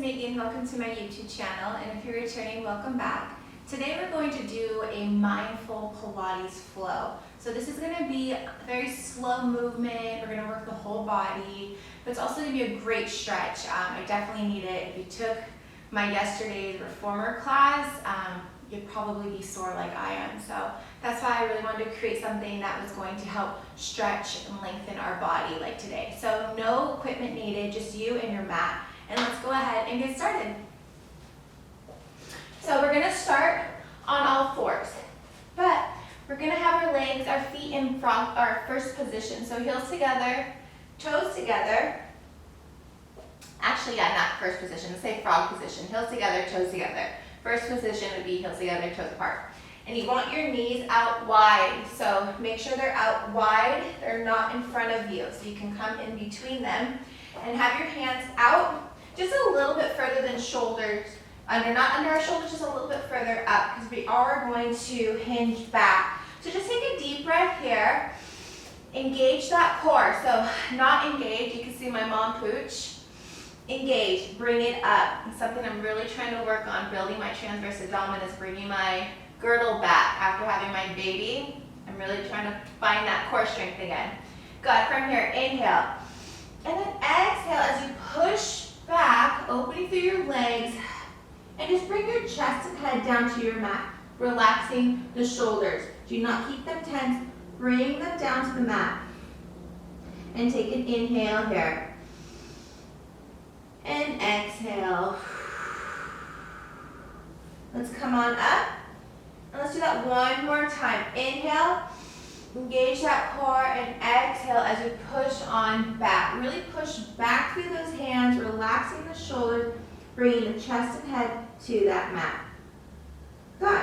Megan. Welcome to my YouTube channel, and if you're returning, welcome back. Today we're going to do a mindful Pilates flow. So this is going to be a very slow movement. We're going to work the whole body, but it's also going to be a great stretch. I definitely need it. If you took my yesterday's reformer class, you'd probably be sore like I am. So that's why I really wanted to create something that was going to help stretch and lengthen our body like today. So no equipment needed, just you and your mat. And let's go ahead and get started. So we're going to start on all fours, but we're going to have our legs, our feet in front, our first position. So heels together, toes together. Actually, not first position, let's say frog position. Heels together, toes together. First position would be heels together, toes apart. And you want your knees out wide, so make sure they're out wide, they're not in front of you. So you can come in between them and have your hands out just a little bit further than shoulders. Not under our shoulders, just a little bit further up, because we are going to hinge back. So just take a deep breath here. Engage that core. So not engage, you can see my mom pooch. Engage, bring it up. It's something I'm really trying to work on, building my transverse abdominis, bringing my girdle back after having my baby. I'm really trying to find that core strength again. Good, from here, inhale. And then exhale as you push back, opening through your legs, and just bring your chest and head down to your mat, relaxing the shoulders. Do not keep them tense, bring them down to the mat. And take an inhale here. And exhale. Let's come on up. And let's do that one more time. Inhale, engage that core, and exhale as you push on back. Really push back through those hands, relaxing the shoulders, bringing the chest and head to that mat. Good.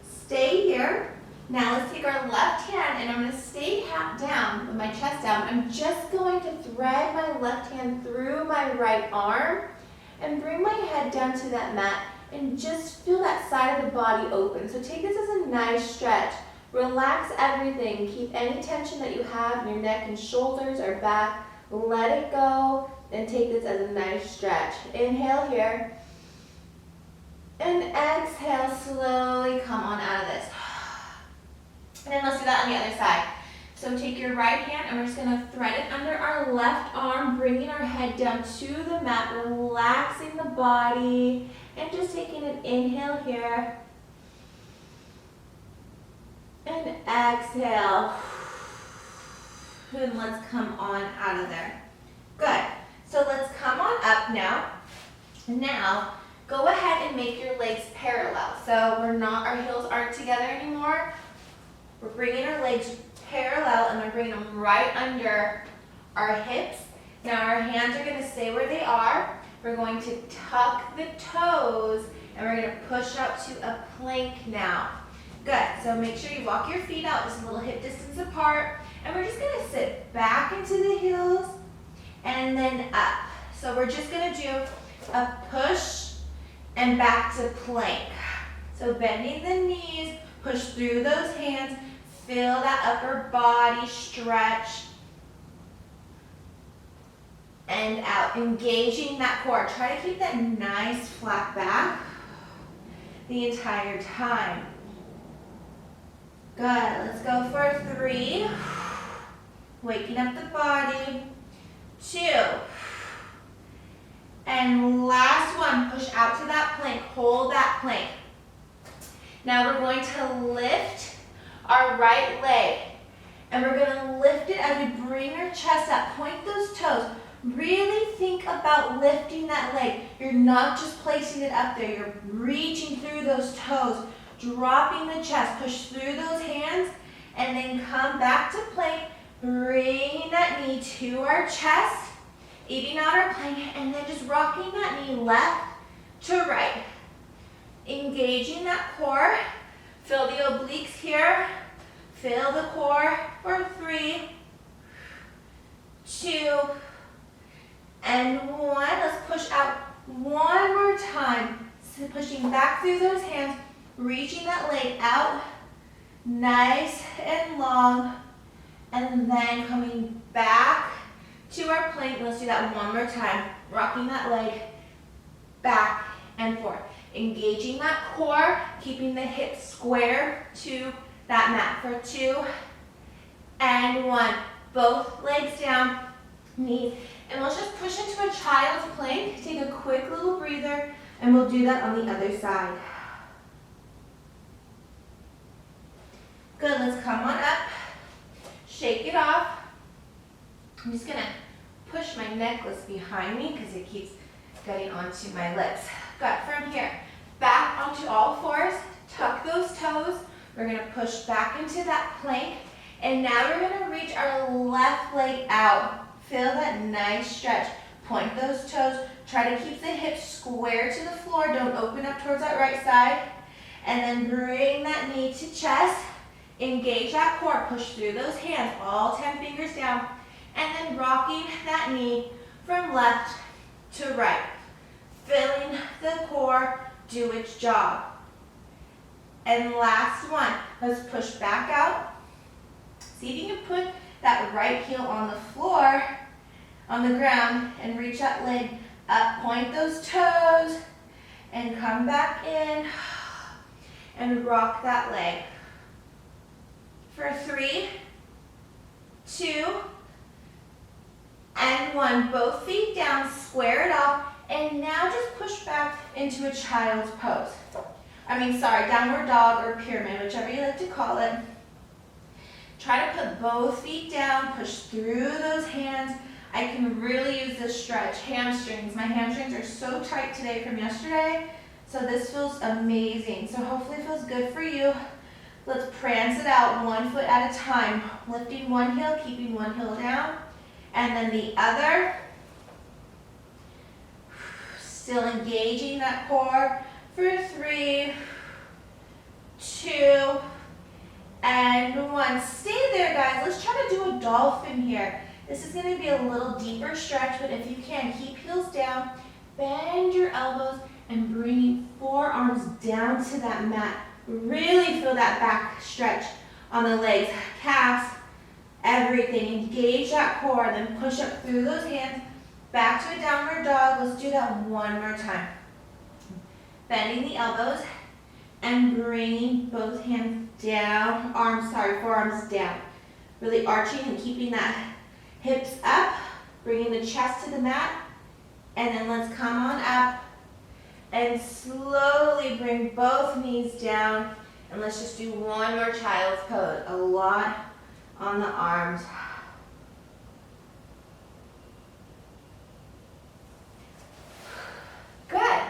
Stay here. Now let's take our left hand, and I'm going to stay down with my chest down. I'm just going to thread my left hand through my right arm and bring my head down to that mat and just feel that side of the body open. So take this as a nice stretch. Relax everything. Keep any tension that you have in your neck and shoulders or back. Let it go and take this as a nice stretch. Inhale here. And exhale, slowly come on out of this. And then let's do that on the other side. So take your right hand and we're just going to thread it under our left arm, bringing our head down to the mat, relaxing the body, and just taking an inhale here. And exhale. And let's come on out of there. Good. So let's come on up now. Now, go ahead and make your legs parallel. So our heels aren't together anymore. We're bringing our legs parallel and we're bringing them right under our hips. Now our hands are going to stay where they are. We're going to tuck the toes and we're going to push up to a plank now. Good. So make sure you walk your feet out just a little hip distance apart. And we're just going to sit back into the heels and then up. So we're just going to do a push and back to plank. So bending the knees, push through those hands, feel that upper body stretch and out, engaging that core. Try to keep that nice flat back the entire time. Good, let's go for 3. Waking up the body. 2. And last one, push out to that plank, hold that plank. Now we're going to lift our right leg, and we're going to lift it as we bring our chest up, point those toes. Really think about lifting that leg. You're not just placing it up there, you're reaching through those toes, dropping the chest, push through those hands, and then come back to plank, bringing that knee to our chest, evening out our plank, and then just rocking that knee left to right. Engaging that core. Feel the obliques here. Feel the core for 3, 2, and 1. Let's push out one more time. So pushing back through those hands, reaching that leg out, nice and long, and then coming back to our plank. Let's do that one more time. Rocking that leg back and forth. Engaging that core, keeping the hips square to that mat for 2 and 1. Both legs down, knees. And let's just push into a child's plank. Take a quick little breather, and we'll do that on the other side. Good, let's come on up. Shake it off. I'm just gonna push my necklace behind me because it keeps getting onto my lips. Good, from here, back onto all fours, tuck those toes. We're gonna push back into that plank. And now we're gonna reach our left leg out. Feel that nice stretch. Point those toes. Try to keep the hips square to the floor. Don't open up towards that right side. And then bring that knee to chest. Engage that core. Push through those hands. All 10 fingers down. And then rocking that knee from left to right. Feeling the core do its job. And last one. Let's push back out. See if you can put that right heel on the floor, on the ground, and reach that leg up. Point those toes and come back in and rock that leg. For 3, 2, and 1. Both feet down, square it off, and now just push back into a child's pose. Downward dog or pyramid, whichever you like to call it. Try to put both feet down, push through those hands. I can really use this stretch, hamstrings. My hamstrings are so tight today from yesterday, so this feels amazing. So hopefully it feels good for you. Let's prance it out 1 foot at a time. Lifting one heel, keeping one heel down, and then the other. Still engaging that core for 3, 2, and 1. Stay there, guys. Let's try to do a dolphin here. This is going to be a little deeper stretch, but if you can, keep heels down, bend your elbows, and bring forearms down to that mat. Really feel that back stretch on the legs, calves, everything. Engage that core, then push up through those hands, back to a downward dog. Let's do that one more time. Bending the elbows and bringing both hands down, forearms down. Really arching and keeping that hips up, bringing the chest to the mat, and then let's come on up and slowly bring both knees down, and let's just do one more child's pose. A lot on the arms. Good.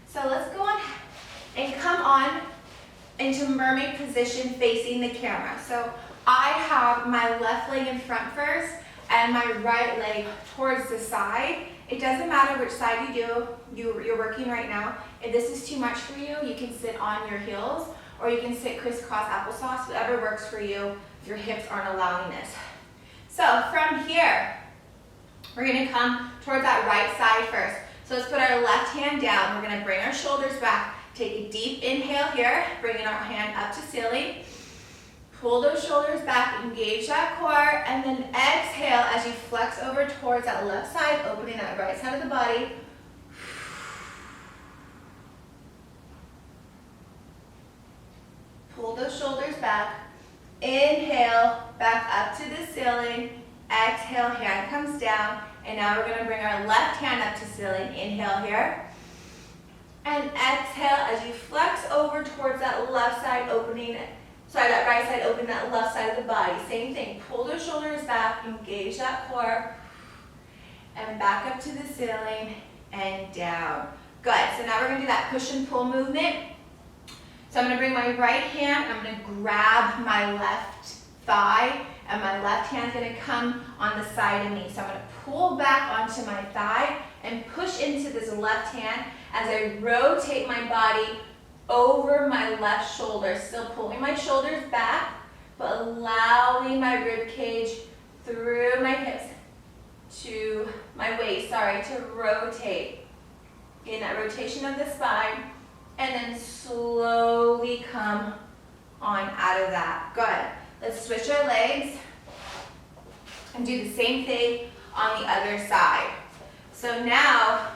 So let's go on and come on into mermaid position facing the camera. So I have my left leg in front first and my right leg towards the side. It doesn't matter which side you do, you're working right now. If this is too much for you, you can sit on your heels or you can sit crisscross applesauce, whatever works for you if your hips aren't allowing this. So from here, we're gonna come towards that right side first. So let's put our left hand down. We're gonna bring our shoulders back. Take a deep inhale here, bringing our hand up to ceiling. Pull those shoulders back, engage that core, and then exhale as you flex over towards that left side, opening that right side of the body. Pull those shoulders back. Inhale, back up to the ceiling. Exhale, hand comes down. And now we're going to bring our left hand up to ceiling. Inhale here. And exhale as you flex over towards that left side, that right side, open that left side of the body. Same thing, pull those shoulders back, engage that core, and back up to the ceiling and down. Good, so now we're gonna do that push and pull movement. So I'm gonna bring my right hand, I'm gonna grab my left thigh, and my left hand's gonna come on the side of me. So I'm gonna pull back onto my thigh and push into this left hand as I rotate my body over my left shoulder, still pulling my shoulders back, but allowing my rib cage through my hips to my waist, to rotate. Getting that rotation of the spine, and then slowly come on out of that. Good. Let's switch our legs and do the same thing on the other side. So now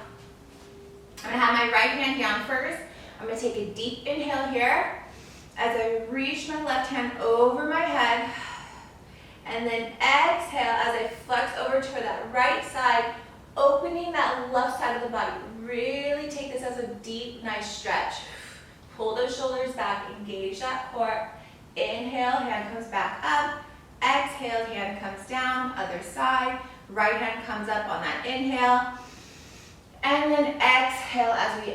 I'm gonna have my right hand down first. I'm gonna take a deep inhale here as I reach my left hand over my head. And then exhale as I flex over toward that right side, opening that left side of the body. Really take this as a deep, nice stretch. Pull those shoulders back, engage that core. Inhale, hand comes back up. Exhale, hand comes down, other side. Right hand comes up on that inhale. And then exhale as we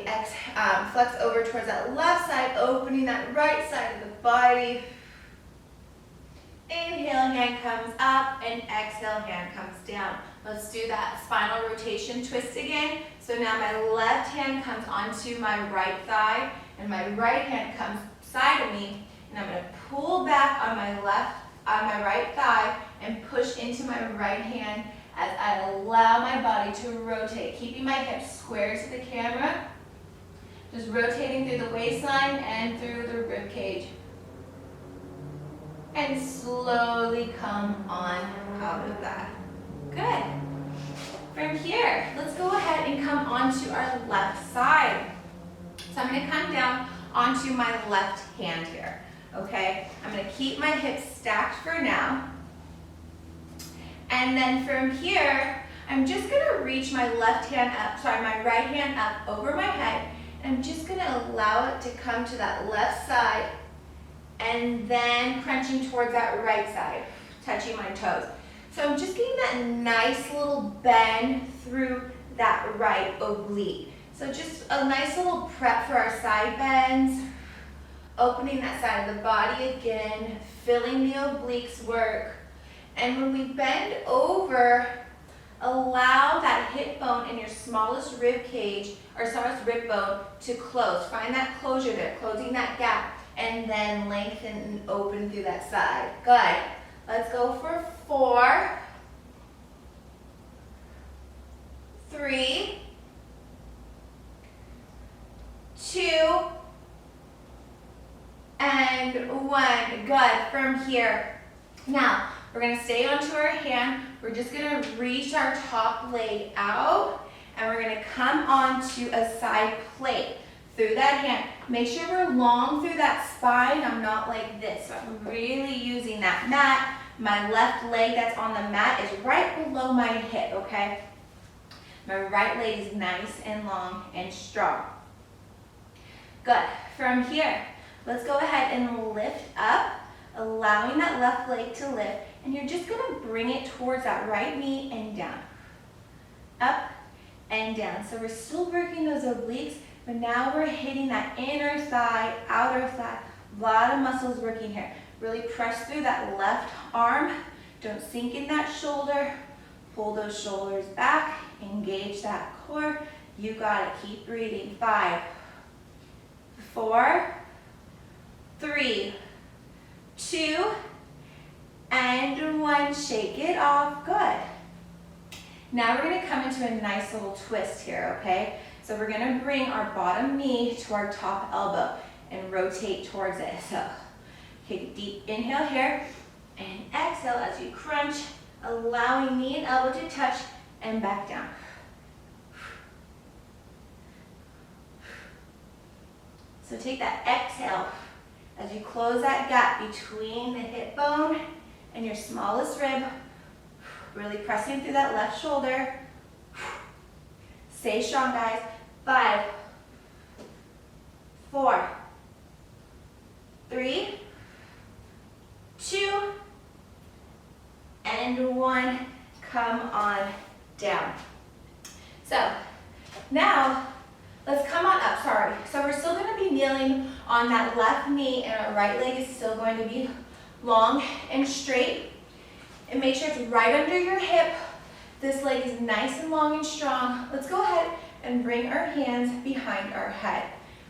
flex over towards that left side, opening that right side of the body. Inhale, hand comes up, and exhale, hand comes down. Let's do that spinal rotation twist again. So now my left hand comes onto my right thigh, and my right hand comes side of me, and I'm going to pull back on my right thigh, and push into my right hand as I allow my body to rotate, keeping my hips square to the camera, just rotating through the waistline and through the rib cage. And slowly come on out of that. Good. From here, let's go ahead and come onto our left side. So I'm going to come down onto my left hand here. Okay? I'm going to keep my hips stacked for now. And then from here, I'm just going to reach my right hand up over my head. And I'm just going to allow it to come to that left side, and then crunching towards that right side, touching my toes. So I'm just getting that nice little bend through that right oblique. So just a nice little prep for our side bends, opening that side of the body again, filling the obliques work. And when we bend over, allow that hip bone in your smallest rib cage, or smallest rib bone, to close. Find that closure there, closing that gap, and then lengthen and open through that side. Good. Let's go for 4, 3, 2, and 1. Good. From here. Now, we're going to stay onto our hand. We're just going to reach our top leg out, and we're going to come onto a side plate through that hand. Make sure we're long through that spine. I'm not like this. So I'm really using that mat. My left leg that's on the mat is right below my hip, okay? My right leg is nice and long and strong. Good. From here, let's go ahead and lift up, allowing that left leg to lift. And you're just going to bring it towards that right knee and down. Up and down. So we're still working those obliques, but now we're hitting that inner thigh, outer thigh. A lot of muscles working here. Really press through that left arm. Don't sink in that shoulder. Pull those shoulders back. Engage that core. You got it. Keep breathing. 5, 4, 3, 2, and 1. Shake it off. Good. Now we're going to come into a nice little twist here, okay? So we're going to bring our bottom knee to our top elbow and rotate towards it. So take a deep inhale here and exhale as you crunch, allowing knee and elbow to touch and back down. So take that exhale as you close that gap between the hip bone and your smallest rib, really pressing through that left shoulder. Stay strong, guys. 5, 4, 3, 2, and 1. Come on down. So now let's come on up. Sorry. So we're still going to be kneeling on that left knee, and our right leg is still going to be long and straight. And make sure it's right under your hip. This leg is nice and long and strong. Let's go ahead and bring our hands behind our head.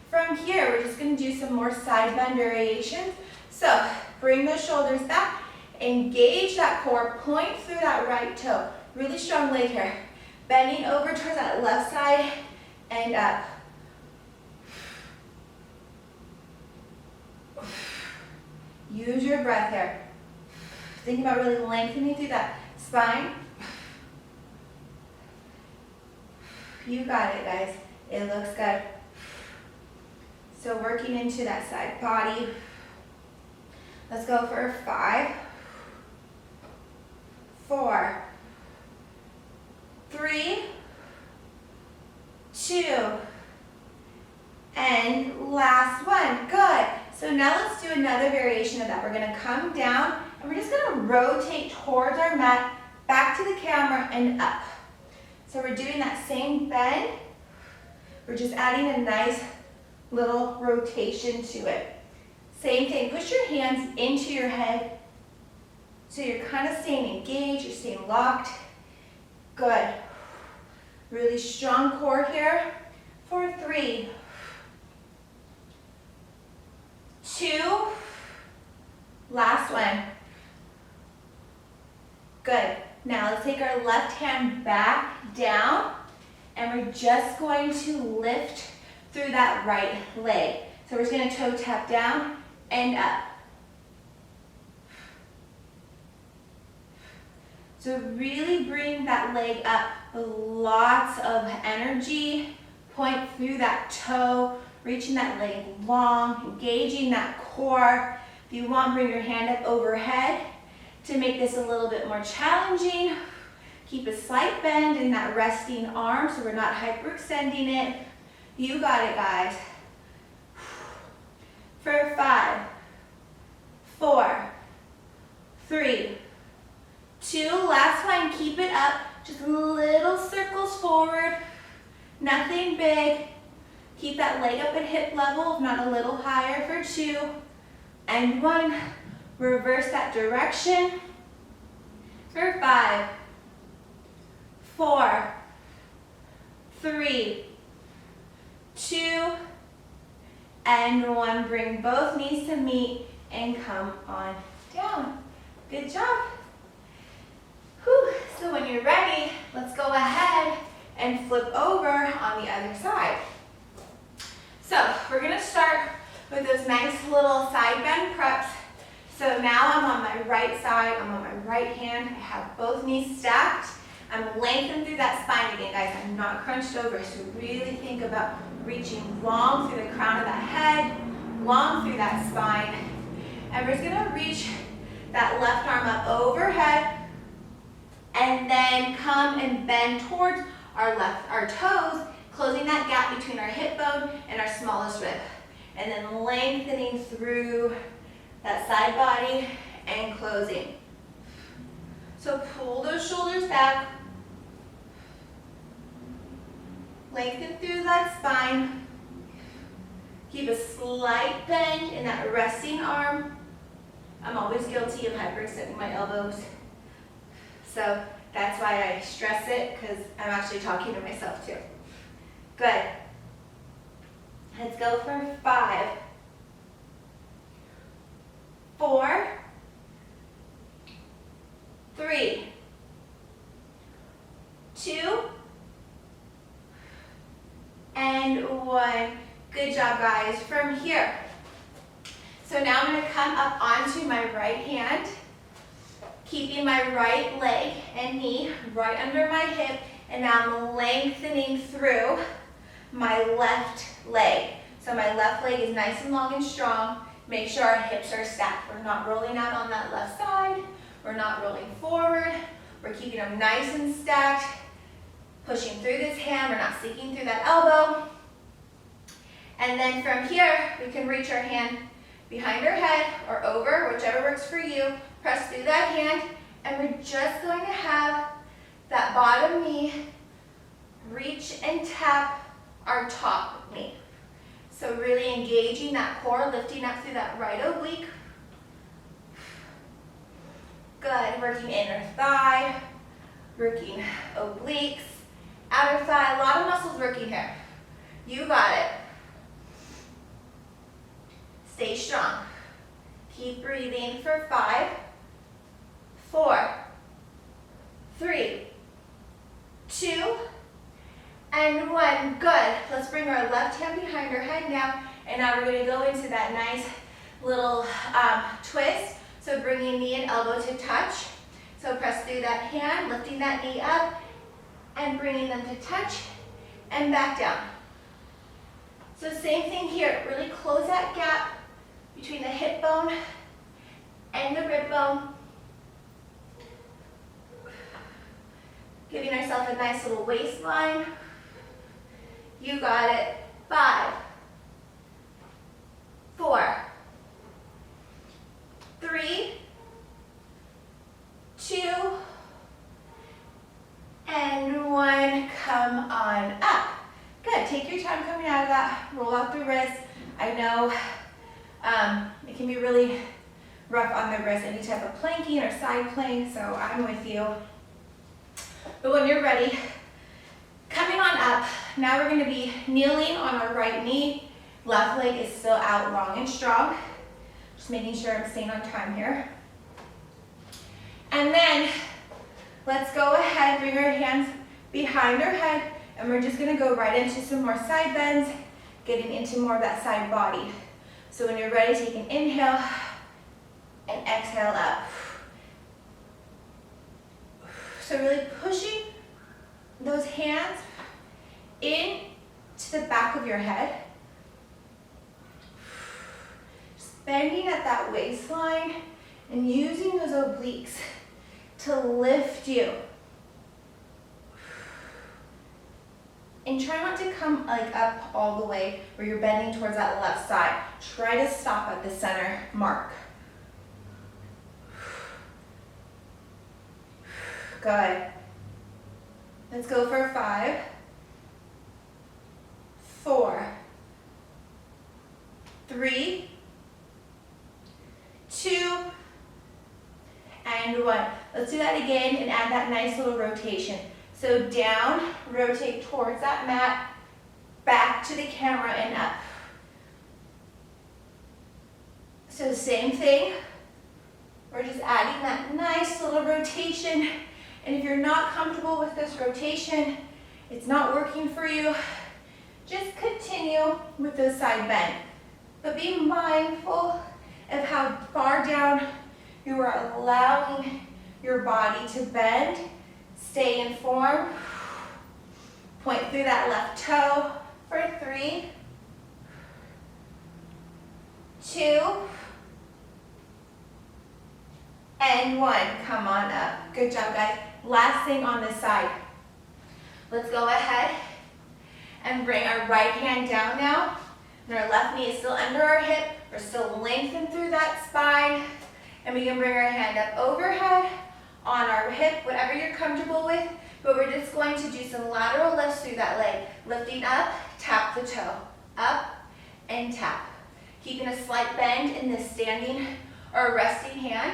From here, we're just going to do some more side bend variations. So bring the shoulders back, engage that core, point through that right toe. Really strong leg here. Bending over towards that left side and up. Use your breath here. Think about really lengthening through that spine. You got it, guys. It looks good. So working into that side body. Let's go for 5, 4, 3, 2, and last one. Good. So now let's do another variation of that. We're going to come down and we're just going to rotate towards our mat, back to the camera and up. So we're doing that same bend. We're just adding a nice little rotation to it. Same thing, push your hands into your head so you're kind of staying engaged, you're staying locked. Good. Really strong core here. For 3, 2, last one. Good. Now let's take our left hand back down and we're just going to lift through that right leg. So we're just going to toe tap down and up. So really bring that leg up with lots of energy. Point through that toe, reaching that leg long, engaging that core. If you want, bring your hand up overhead to make this a little bit more challenging. Keep a slight bend in that resting arm so we're not hyperextending it. You got it, guys. For 5, 4, 3, 2, last one, keep it up. Just little circles forward, nothing big. Keep that leg up at hip level, if not a little higher for 2, and 1. Reverse that direction. For 5, 4, 3, 2, and 1. Bring both knees to meet and come on down. Good job. Whew. So when you're ready, let's go ahead and flip over on the other side. So we're gonna start with those nice little side bend preps. So now I'm on my right side, I'm on my right hand, I have both knees stacked. I'm lengthened through that spine again, guys. I'm not crunched over, so really think about reaching long through the crown of that head, long through that spine. And we're just gonna reach that left arm up overhead, and then come and bend towards our toes, closing that gap between our hip bone and our smallest rib. And then lengthening through that side body and closing. So pull those shoulders back. Lengthen through that spine. Keep a slight bend in that resting arm. I'm always guilty of hyperextending my elbows. So that's why I stress it, because I'm actually talking to myself too. Good. Let's go for 5, 4, 3, 2, and 1. Good job, guys. From here. So now I'm going to come up onto my right hand, keeping my right leg and knee right under my hip, and now I'm lengthening through my left leg. So my left leg is nice and long and strong. Make sure our hips are stacked. We're not rolling out on that left side. We're not rolling forward. We're keeping them nice and stacked. Pushing through this hand. We're not sinking through that elbow. And then from here, we can reach our hand behind our head or over, whichever works for you. Press through that hand, and we're just going to have that bottom knee reach and tap our top knee. So really engaging that core, lifting up through that right oblique. Good, working inner thigh, working obliques, outer thigh, a lot of muscles working here. You got it. Stay strong. Keep breathing for 5, 4, 3, 2, and 1. Good. Let's bring our left hand behind our head now, and now we're going to go into that nice little twist. So bringing knee and elbow to touch. So press through that hand, lifting that knee up, and bringing them to touch, and back down. So same thing here, really close that gap between the hip bone and the rib bone. Giving ourselves a nice little waistline. You got it. 5, 4, 3, 2, and 1. Come on up. Good. Take your time coming out of that. Roll out the wrists. I know it can be really rough on the wrist, any type of planking or side plank, so I'm with you. But when you're ready, coming on up, now we're going to be kneeling on our right knee. Left leg is still out long and strong. Just making sure I'm staying on time here. And then let's go ahead, bring our hands behind our head, and we're just going to go right into some more side bends, getting into more of that side body. So when you're ready, take an inhale and exhale up. So really pushing those hands in to the back of your head. Just bending at that waistline and using those obliques to lift you. And try not to come like up all the way where you're bending towards that left side. Try to stop at the center mark. Good. Let's go for 5, 4, 3, 2, and 1. Let's do that again and add that nice little rotation. So down, rotate towards that mat, back to the camera and up. So same thing. We're just adding that nice little rotation. And if you're not comfortable with this rotation, it's not working for you, just continue with the side bend. But be mindful of how far down you are allowing your body to bend. Stay in form. Point through that left toe for 3, 2, and 1. Come on up. Good job, guys. Last thing on this side. Let's go ahead and bring our right hand down now. And our left knee is still under our hip. We're still lengthened through that spine. And we can bring our hand up overhead on our hip, whatever you're comfortable with. But we're just going to do some lateral lifts through that leg. Lifting up, tap the toe. Up and tap. Keeping a slight bend in this standing or resting hand.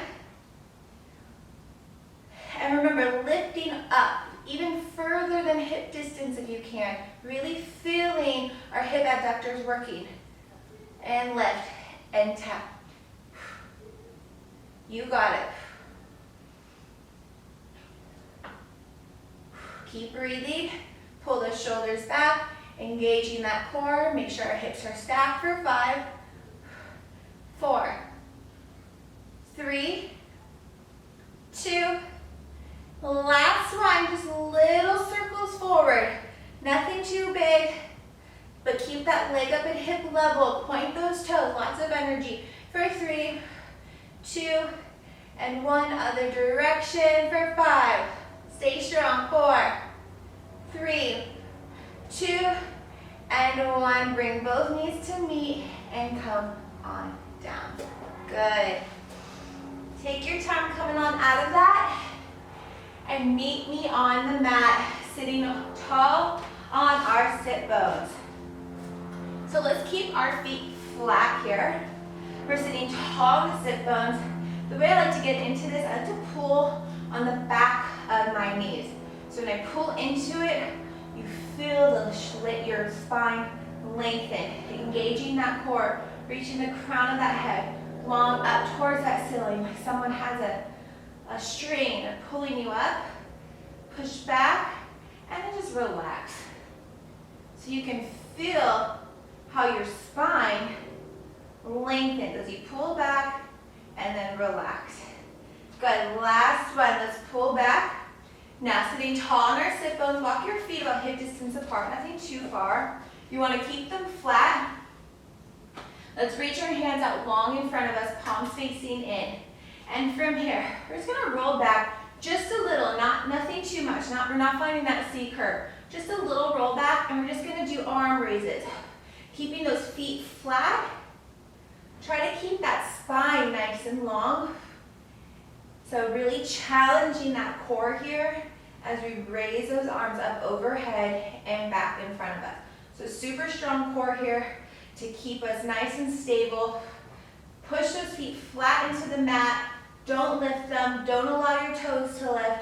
And remember, lifting up even further than hip distance if you can. Really feeling our hip abductors working. And lift and tap. You got it. Keep breathing. Pull those shoulders back, engaging that core. Make sure our hips are stacked for 5, 4, 3, 2, last one, just little circles forward. Nothing too big, but keep that leg up at hip level. Point those toes, lots of energy. For 3, 2, and 1 other direction. For 5, stay strong. 4, 3, 2, and 1. Bring both knees to meet and come on down. Good. Take your time coming on out of that. And meet me on the mat, sitting tall on our sit bones. So let's keep our feet flat here. We're sitting tall on the sit bones. The way I like to get into this, I like to pull on the back of my knees. So when I pull into it, you feel your spine lengthen, engaging that core, reaching the crown of that head, long up towards that ceiling, like someone has a string pulling you up. Push back, and then just relax. So you can feel how your spine lengthens as you pull back and then relax. Good, last one, let's pull back. Now sitting tall on our sit bones, walk your feet about hip distance apart, nothing too far. You want to keep them flat. Let's reach our hands out long in front of us, palms facing in. And from here, we're just going to roll back just a little, nothing too much. We're not finding that C curve. Just a little roll back, and we're just going to do arm raises. Keeping those feet flat. Try to keep that spine nice and long. So really challenging that core here as we raise those arms up overhead and back in front of us. So super strong core here to keep us nice and stable. Push those feet flat into the mat. Don't lift them. Don't allow your toes to lift.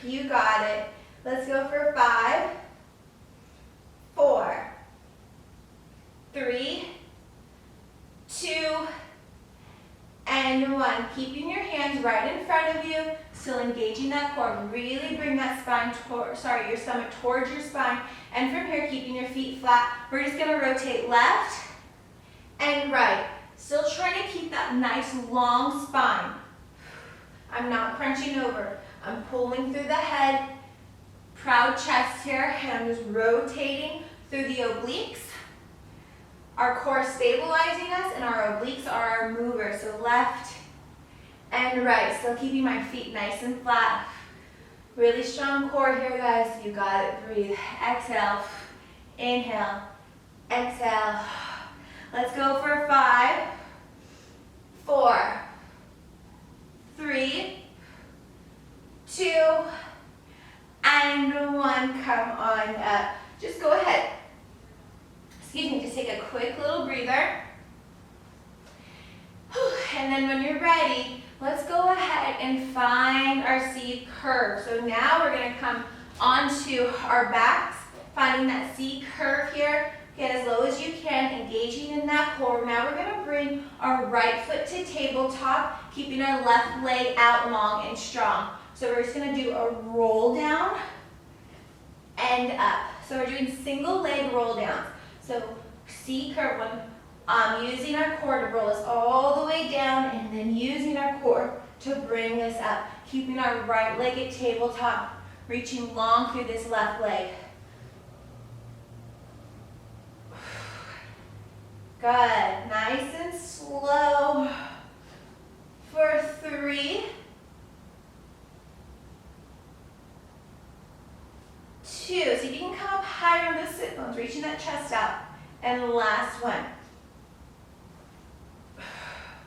You got it. Let's go for 5, 4, 3, 2, and 1. Keeping your hands right in front of you, still engaging that core. Really bring that your stomach towards your spine. And from here, keeping your feet flat, we're just gonna rotate left and right. Still trying to keep that nice long spine. I'm not crunching over. I'm pulling through the head. Proud chest here, and I'm just rotating through the obliques. Our core stabilizing us, and our obliques are our movers. So left and right. Still keeping my feet nice and flat. Really strong core here, guys. You got it. Breathe. Exhale. Inhale. Exhale. Let's go for 5, 4, 3, 2, and 1. Come on up. Just go ahead. Just take a quick little breather. And then when you're ready, let's go ahead and find our C curve. So now we're going to come onto our backs, finding that C curve here. Get as low as you can, engaging in that core. Now we're going to bring our right foot to tabletop, keeping our left leg out long and strong. So we're just going to do a roll down and up. So we're doing single leg roll downs. So C curve one, using our core to roll us all the way down, and then using our core to bring us up. Keeping our right leg at tabletop, reaching long through this left leg. Good. Nice and slow. For 3, 2. See if you can come up higher on the sit bones, reaching that chest out. And last one.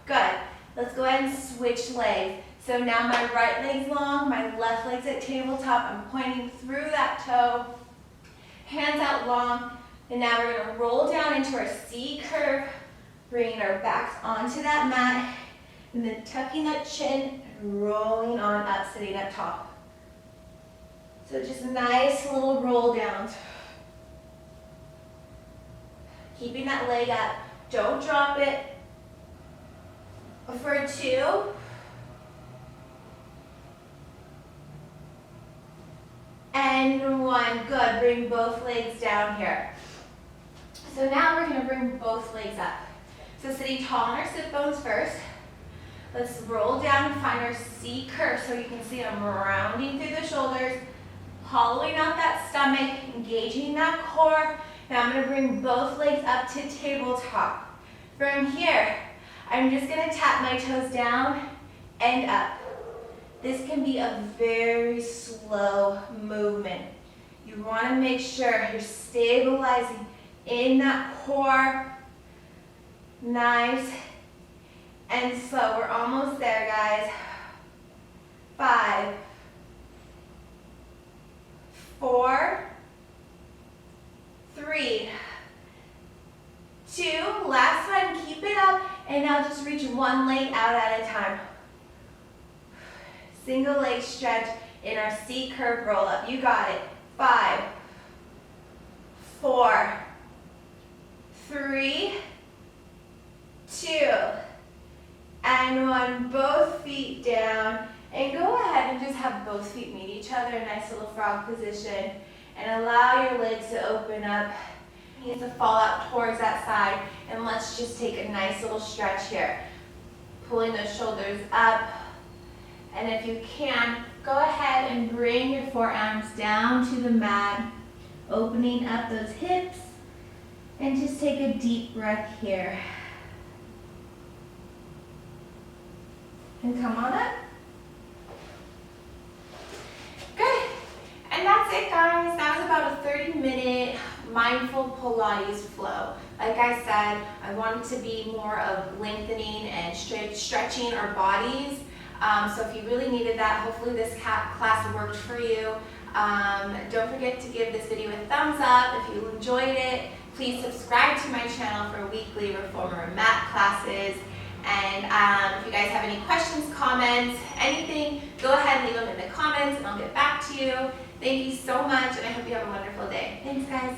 Good. Let's go ahead and switch legs. So now my right leg's long, my left leg's at tabletop. I'm pointing through that toe. Hands out long. And now we're going to roll down into our C curve, bringing our backs onto that mat, and then tucking that chin and rolling on up, sitting up tall. So just nice little roll downs. Keeping that leg up. Don't drop it. For 2. And 1. Good. Bring both legs down here. So now we're going to bring both legs up. So sitting tall on our sit bones first. Let's roll down and find our C curve. So you can see I'm rounding through the shoulders, hollowing out that stomach, engaging that core. Now I'm going to bring both legs up to tabletop. From here, I'm just going to tap my toes down and up. This can be a very slow movement. You want to make sure you're stabilizing in that core. Nice and slow. We're almost there, guys. 5, 4, 3, 2. Last one. Keep it up. And now just reach one leg out at a time. Single leg stretch in our C curve roll up. You got it. 5, 4, 3, 2, and 1. Both feet down. And go ahead and just have both feet meet each other, a nice little frog position. And allow your legs to open up. You need to fall out towards that side. And let's just take a nice little stretch here. Pulling those shoulders up. And if you can, go ahead and bring your forearms down to the mat. Opening up those hips, and just take a deep breath here. And come on up. Good. And that's it, guys. That was about a 30-minute mindful Pilates flow. Like I said, I wanted to be more of lengthening and stretching our bodies. So if you really needed that, hopefully this class worked for you. Don't forget to give this video a thumbs up if you enjoyed it. Please subscribe to my channel for weekly reformer and mat classes. And if you guys have any questions, comments, anything, go ahead and leave them in the comments and I'll get back to you. Thank you so much, and I hope you have a wonderful day. Thanks, guys.